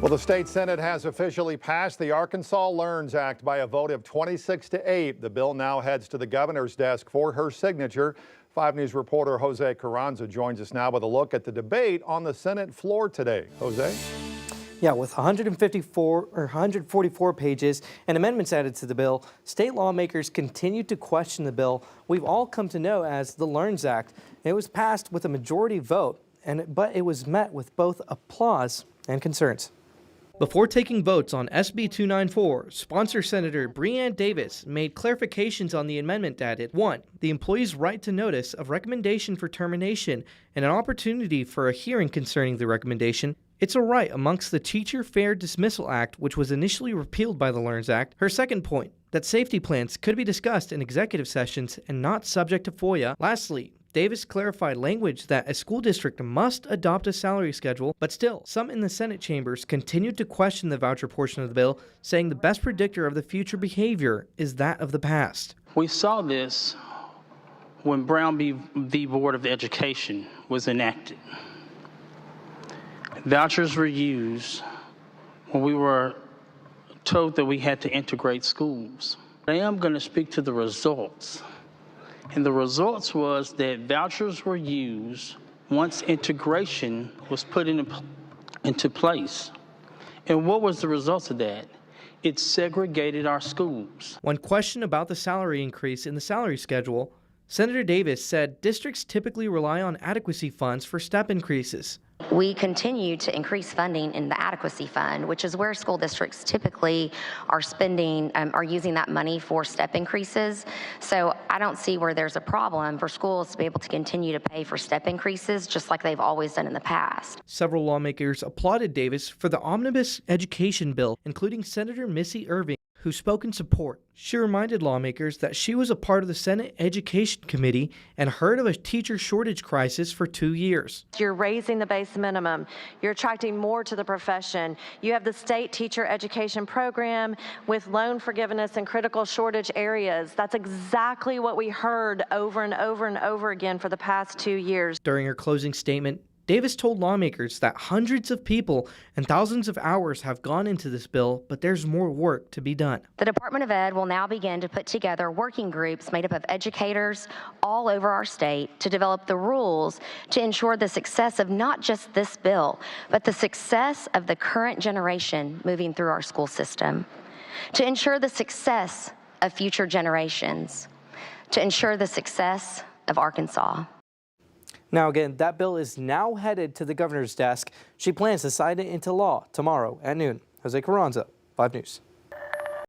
Well, the state Senate has officially passed the Arkansas Learns Act by a vote of 26-8. The bill now heads to the governor's desk for her signature. 5 News reporter Jose Carranza joins us now with a look at the debate on the Senate floor today. Jose? Yeah, with 144 pages and amendments added to the bill, state lawmakers continue to question the bill we've all come to know as the Learns Act. It was passed with a majority vote, but it was met with both applause and concerns. Before taking votes on SB 294, sponsor Senator Breanne Davis made clarifications on the amendment that it 1. The employee's right to notice of recommendation for termination and an opportunity for a hearing concerning the recommendation. It's a right amongst the Teacher Fair Dismissal Act, which was initially repealed by the Learns Act. Her second point, that safety plans could be discussed in executive sessions and not subject to FOIA. Lastly, Davis clarified language that a school district must adopt a salary schedule, but still, some in the Senate chambers continued to question the voucher portion of the bill, saying the best predictor of the future behavior is that of the past. We saw this when Brown v. Board of Education was enacted. Vouchers were used when we were told that we had to integrate schools. I am going to speak to the results. And the results was that vouchers were used once integration was put into place. And what was the result of that? It segregated our schools. When questioned about the salary increase in the salary schedule, Senator Davis said districts typically rely on adequacy funds for step increases. We continue to increase funding in the adequacy fund, which is where school districts typically are spending, are using that money for step increases. So I don't see where there's a problem for schools to be able to continue to pay for step increases just like they've always done in the past. Several lawmakers applauded Davis for the omnibus education bill, including Senator Missy Irving, who spoke in support. She reminded lawmakers that she was a part of the Senate Education Committee and heard of a teacher shortage crisis for 2 years. You're raising the base minimum. You're attracting more to the profession. You have the state teacher education program with loan forgiveness in critical shortage areas. That's exactly what we heard over and over and over again for the past 2 years. During her closing statement, Davis told lawmakers that hundreds of people and thousands of hours have gone into this bill, but there's more work to be done. The Department of Ed will now begin to put together working groups made up of educators all over our state to develop the rules to ensure the success of not just this bill, but the success of the current generation moving through our school system, to ensure the success of future generations, to ensure the success of Arkansas. Now again, that bill is now headed to the governor's desk. She plans to sign it into law tomorrow at noon. Jose Carranza, 5 News.